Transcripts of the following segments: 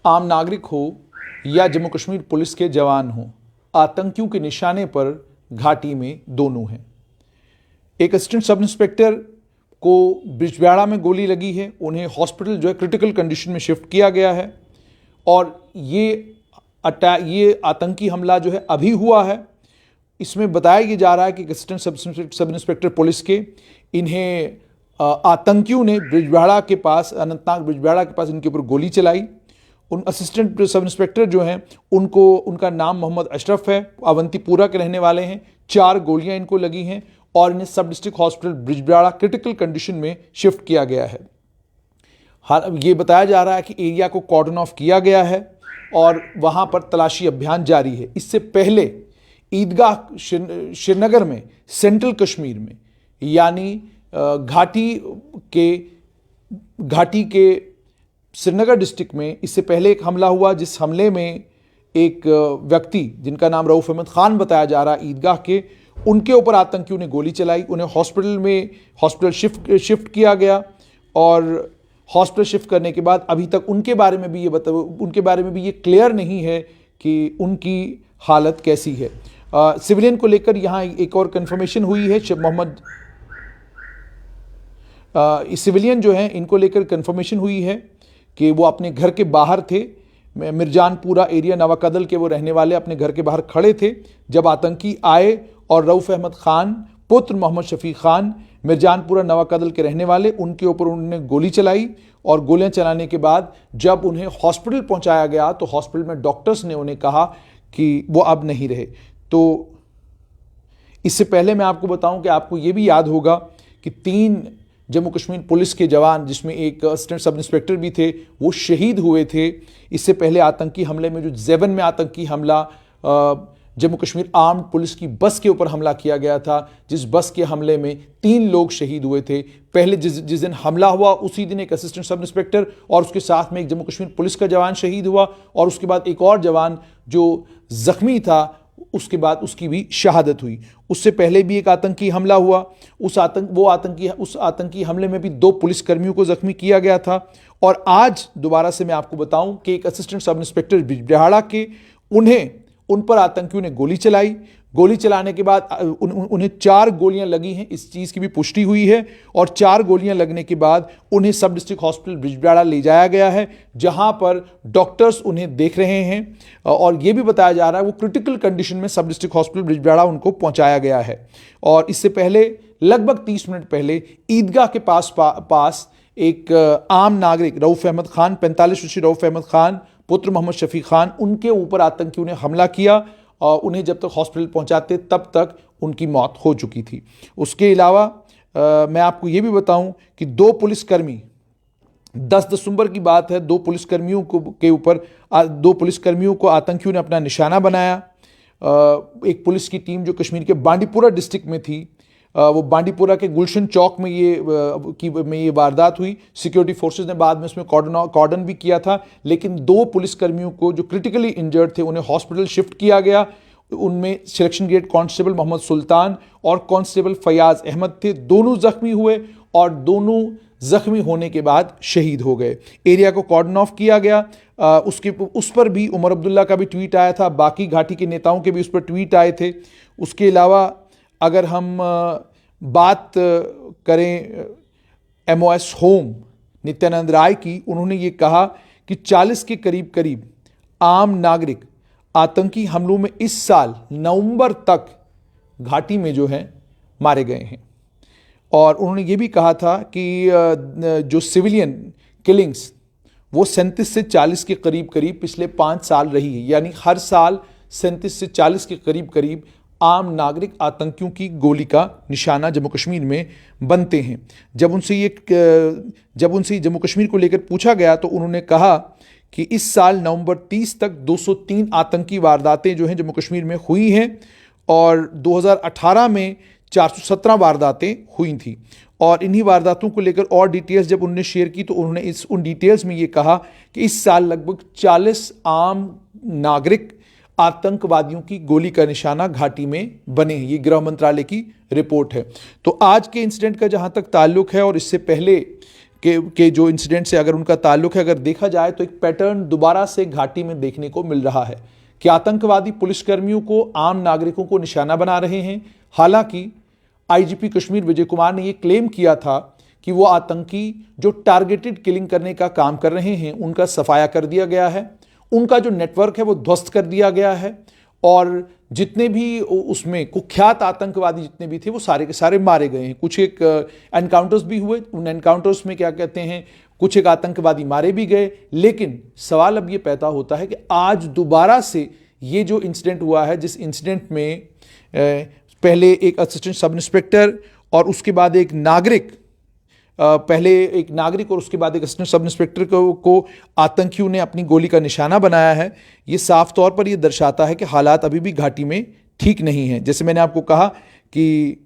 आम नागरिक हो या जम्मू कश्मीर पुलिस के जवान हो, आतंकियों के निशाने पर घाटी में दोनों हैं। एक असिस्टेंट सब इंस्पेक्टर को बिजबिहाड़ा में गोली लगी है, उन्हें हॉस्पिटल जो है क्रिटिकल कंडीशन में शिफ्ट किया गया है और ये आतंकी हमला जो है अभी हुआ है। इसमें बताया ये जा रहा है कि असिस्टेंट सब इंस्पेक्टर पुलिस के इन्हें आतंकियों ने बिजबिहाड़ा के पास, अनंतनाग बिजबिहाड़ा के पास इनके ऊपर गोली चलाई। उन असिस्टेंट सब इंस्पेक्टर जो हैं उनका नाम मोहम्मद अशरफ है, अवंतीपुरा के रहने वाले हैं। 4 गोलियां इनको लगी हैं और इन्हें सब district hospital Bijbehara critical condition में शिफ्ट किया गया है। हाल ये बताया जा रहा है कि एरिया को कॉर्डन ऑफ किया गया है और वहां पर तलाशी अभियान जारी है। इससे पहले ईदगाह श्रीनगर में, सेंट्रल कश्मीर में, यानी घाटी के श्रीनगर डिस्ट्रिक्ट में इससे पहले एक हमला हुआ, जिस हमले में एक व्यक्ति जिनका नाम रऊफ अहमद खान बताया जा रहा है ईदगाह के, उनके ऊपर आतंकियों ने गोली चलाई। उन्हें हॉस्पिटल शिफ्ट किया गया और हॉस्पिटल शिफ्ट करने के बाद अभी तक उनके बारे में भी ये क्लियर नहीं है कि उनकी हालत कैसी है। सिविलियन को लेकर यहाँ एक और कंफर्मेशन हुई है। सिविलियन जो हैं इनको लेकर कंफर्मेशन हुई है कि वो अपने घर के बाहर थे। मिर्जानपुरा एरिया नवाकदल के वो रहने वाले अपने घर के बाहर खड़े थे जब आतंकी आए और रऊफ अहमद खान पुत्र मोहम्मद शफीक खान, मिर्जानपुरा नवाकदल के रहने वाले, उनके ऊपर उन्होंने गोली चलाई और गोलियां चलाने के बाद जब उन्हें हॉस्पिटल पहुंचाया गया तो हॉस्पिटल में डॉक्टर्स ने उन्हें कहा कि वो अब नहीं रहे। तो इससे पहले मैं आपको बताऊं कि आपको ये भी याद होगा कि 3 जम्मू कश्मीर पुलिस के जवान, जिसमें एक असिस्टेंट सब इंस्पेक्टर भी थे, वो शहीद हुए थे। इससे पहले आतंकी हमले में, जो जेवन में आतंकी हमला, जम्मू कश्मीर आर्म्ड पुलिस की बस के ऊपर हमला किया गया था, जिस बस के हमले में 3 लोग शहीद हुए थे। पहले जिस दिन हमला हुआ उसी दिन एक असिस्टेंट सब इंस्पेक्टर और उसके साथ में एक जम्मू कश्मीर पुलिस का जवान शहीद हुआ और उसके बाद एक और जवान जो जख्मी था, उसके बाद उसकी भी शहादत हुई। उससे पहले भी एक आतंकी हमला हुआ। उस आतंकी हमले में भी 2 पुलिसकर्मियों को जख्मी किया गया था। और आज दोबारा से मैं आपको बताऊं कि एक असिस्टेंट सब इंस्पेक्टर बिजबिहाड़ा के, उन पर आतंकियों ने गोली चलाई। गोली चलाने के बाद उन्हें 4 गोलियां लगी हैं, इस चीज़ की भी पुष्टि हुई है। और 4 गोलियां लगने के बाद उन्हें सब डिस्ट्रिक्ट हॉस्पिटल बिजबिहाड़ा ले जाया गया है, जहां पर डॉक्टर्स उन्हें देख रहे हैं और यह भी बताया जा रहा है वो क्रिटिकल कंडीशन में सब डिस्ट्रिक्ट हॉस्पिटल बिजबिहाड़ा उनको पहुंचाया गया है। और इससे पहले लगभग 30 मिनट पहले ईदगाह के पास एक आम नागरिक रऊफ अहमद खान, 45 वर्षीय रऊफ अहमद खान पुत्र मोहम्मद शफीक खान, उनके ऊपर आतंकियों ने हमला किया और उन्हें जब तक हॉस्पिटल पहुंचाते तब तक उनकी मौत हो चुकी थी। उसके अलावा मैं आपको ये भी बताऊं कि 2 पुलिसकर्मी, 10 दिसंबर की बात है, 2 पुलिसकर्मियों को आतंकियों ने अपना निशाना बनाया। एक पुलिस की टीम जो कश्मीर के बांडीपुरा डिस्ट्रिक्ट में थी, वो बांडीपुरा के गुलशन चौक में ये वारदात हुई। सिक्योरिटी फोर्सेस ने बाद में उसमें कॉर्डन भी किया था, लेकिन 2 पुलिसकर्मियों को जो क्रिटिकली इंजर्ड थे उन्हें हॉस्पिटल शिफ्ट किया गया। उनमें सिलेक्शन ग्रेड कांस्टेबल मोहम्मद सुल्तान और कांस्टेबल फयाज अहमद थे। दोनों जख्मी हुए और दोनों जख्मी होने के बाद शहीद हो गए। एरिया को कॉर्डन ऑफ किया गया। उस पर भी उमर अब्दुल्ला का भी ट्वीट आया था, बाकी घाटी के नेताओं के भी उस पर ट्वीट आए थे। उसके अलावा अगर हम बात करें MOS होम नित्यानंद राय की, उन्होंने ये कहा कि 40 के करीब आम नागरिक आतंकी हमलों में इस साल नवंबर तक घाटी में जो है मारे गए हैं। और उन्होंने ये भी कहा था कि जो सिविलियन किलिंग्स वो 37 से 40 के करीब पिछले 5 साल रही है, यानी हर साल 37 से 40 के करीब आम नागरिक आतंकियों की गोली का निशाना जम्मू कश्मीर में बनते हैं। जब उनसे जम्मू कश्मीर को लेकर पूछा गया तो उन्होंने कहा कि इस साल नवंबर 30 तक 203 आतंकी वारदातें जो हैं जम्मू कश्मीर में हुई हैं और 2018 में 417 वारदातें हुई थी। और इन्हीं वारदातों को लेकर और डिटेल्स जब उन्होंने शेयर की तो उन्होंने उन डिटेल्स में ये कहा कि इस साल लगभग 40 आम नागरिक आतंकवादियों की गोली का निशाना घाटी में बने हैं। ये गृह मंत्रालय की रिपोर्ट है। तो आज के इंसिडेंट का जहां तक ताल्लुक है और इससे पहले के जो इंसिडेंट से अगर उनका ताल्लुक है, अगर देखा जाए तो एक पैटर्न दोबारा से घाटी में देखने को मिल रहा है कि आतंकवादी पुलिसकर्मियों को, आम नागरिकों को निशाना बना रहे हैं। हालांकि आईजीपी कश्मीर विजय कुमार ने यह क्लेम किया था कि वो आतंकी जो टारगेटेड किलिंग करने का काम कर रहे हैं उनका सफाया कर दिया गया है, उनका जो नेटवर्क है वो ध्वस्त कर दिया गया है, और जितने भी उसमें कुख्यात आतंकवादी जितने भी थे वो सारे के सारे मारे गए हैं। कुछ एक एनकाउंटर्स भी हुए, उन एनकाउंटर्स में क्या कहते हैं, कुछ एक आतंकवादी मारे भी गए। लेकिन सवाल अब ये पैदा होता है कि आज दोबारा से ये जो इंसिडेंट हुआ है, जिस इंसिडेंट में पहले एक असिस्टेंट सब इंस्पेक्टर और उसके बाद एक नागरिक, पहले एक नागरिक और उसके बाद एक असिस्टेंट सब इंस्पेक्टर को आतंकियों ने अपनी गोली का निशाना बनाया है, ये साफ तौर पर ये दर्शाता है कि हालात अभी भी घाटी में ठीक नहीं हैं। जैसे मैंने आपको कहा कि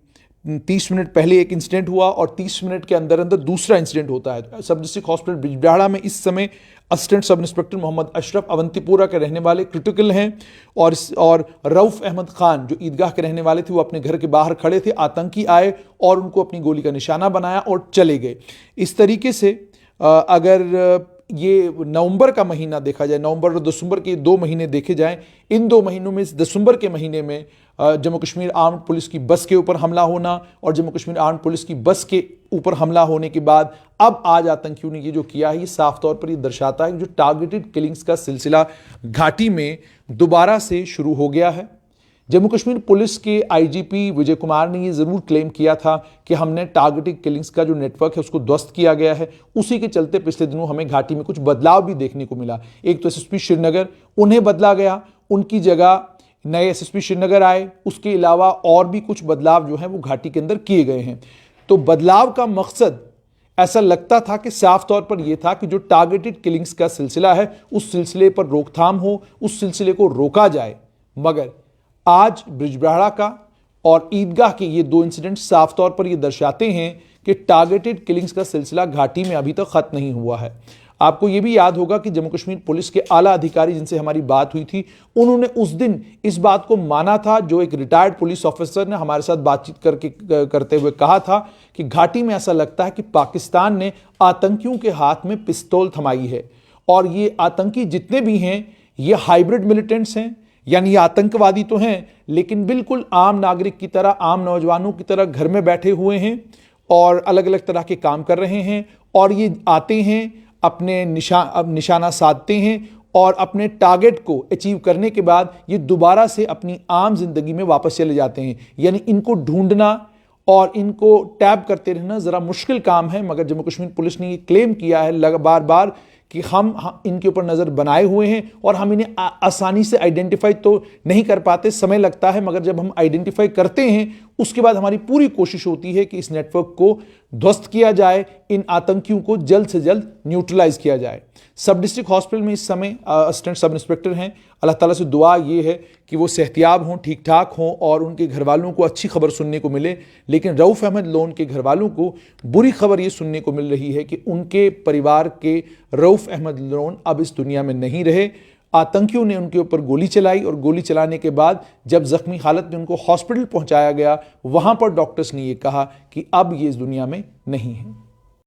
30 मिनट पहले एक इंसिडेंट हुआ और 30 मिनट के अंदर अंदर दूसरा इंसिडेंट होता है। सब डिस्ट्रिक्ट हॉस्पिटल बिजबिहाड़ा में इस समय assistant sub inspector Mohammad Ashraf Awantipora के रहने वाले क्रिटिकल हैं, और रऊफ अहमद खान जो ईदगाह के रहने वाले थे वो अपने घर के बाहर खड़े थे, आतंकी आए और उनको अपनी गोली का निशाना बनाया और चले गए। इस तरीके से अगर ये नवंबर का महीना देखा जाए, नवंबर और दिसंबर के 2 महीने देखे जाएं, इन 2 महीनों में, दिसंबर के महीने में जम्मू कश्मीर आर्म्ड पुलिस की बस के ऊपर हमला होना और जम्मू कश्मीर आर्म्ड पुलिस की बस के ऊपर हमला होने के बाद अब आज आतंकियों ने ये जो किया है, ये साफ तौर पर ये दर्शाता है कि जो टारगेटेड किलिंग्स का सिलसिला घाटी में दोबारा से शुरू हो गया है। जम्मू कश्मीर पुलिस के आईजीपी विजय कुमार ने ये ज़रूर क्लेम किया था कि हमने टारगेटेड किलिंग्स का जो नेटवर्क है उसको ध्वस्त किया गया है। उसी के चलते पिछले दिनों हमें घाटी में कुछ बदलाव भी देखने को मिला। एक तो एसएसपी श्रीनगर, उन्हें बदला गया, उनकी जगह नए एसएसपी श्रीनगर आए। उसके अलावा और भी कुछ बदलाव जो हैं वो घाटी के अंदर किए गए हैं। तो बदलाव का मकसद ऐसा लगता था कि साफ तौर पर यह था कि जो टारगेटेड किलिंग्स का सिलसिला है उस सिलसिले पर रोकथाम हो, उस सिलसिले को रोका जाए। मगर आज बिजबिहाड़ा का और ईदगाह के ये 2 इंसिडेंट साफ तौर पर ये दर्शाते हैं कि टारगेटेड किलिंग्स का सिलसिला घाटी में अभी तक खत्म नहीं हुआ है। आपको ये भी याद होगा कि जम्मू कश्मीर पुलिस के आला अधिकारी जिनसे हमारी बात हुई थी, उन्होंने उस दिन इस बात को माना था, जो एक रिटायर्ड पुलिस ऑफिसर ने हमारे साथ बातचीत करते हुए कहा था कि घाटी में ऐसा लगता है कि पाकिस्तान ने आतंकियों के हाथ में पिस्तौल थमाई है, और ये आतंकी जितने भी हैं ये हाइब्रिड मिलिटेंट्स हैं, यानी ये आतंकवादी तो हैं लेकिन बिल्कुल आम नागरिक की तरह, आम नौजवानों की तरह घर में बैठे हुए हैं और अलग अलग तरह के काम कर रहे हैं। और ये आते हैं, अपने निशाना साधते हैं और अपने टारगेट को अचीव करने के बाद ये दोबारा से अपनी आम जिंदगी में वापस चले जाते हैं। यानी इनको ढूंढना और इनको टैब करते रहना ज़रा मुश्किल काम है। मगर जम्मू कश्मीर पुलिस ने ये क्लेम किया है बार बार कि हम इनके ऊपर नज़र बनाए हुए हैं और हम इन्हें आसानी से आइडेंटिफाई तो नहीं कर पाते, समय लगता है, मगर जब हम आइडेंटिफाई करते हैं उसके बाद हमारी पूरी कोशिश होती है कि इस नेटवर्क को ध्वस्त किया जाए, इन आतंकियों को जल्द से जल्द न्यूट्रलाइज किया जाए। सब डिस्ट्रिक्ट हॉस्पिटल में इस समय असिस्टेंट सब इंस्पेक्टर हैं। अल्लाह ताला से दुआ ये है कि वो सेहतियाब हों, ठीक ठाक हों और उनके घर वालों को अच्छी खबर सुनने को मिले। लेकिन रऊफ अहमद लोन के घर वालों को बुरी खबर ये सुनने को मिल रही है कि उनके परिवार के रऊफ अहमद लोन अब इस दुनिया में नहीं रहे। आतंकियों ने उनके ऊपर गोली चलाई और गोली चलाने के बाद जब जख्मी हालत में उनको हॉस्पिटल पहुंचाया गया, वहां पर डॉक्टर्स ने यह कहा कि अब ये इस दुनिया में नहीं है।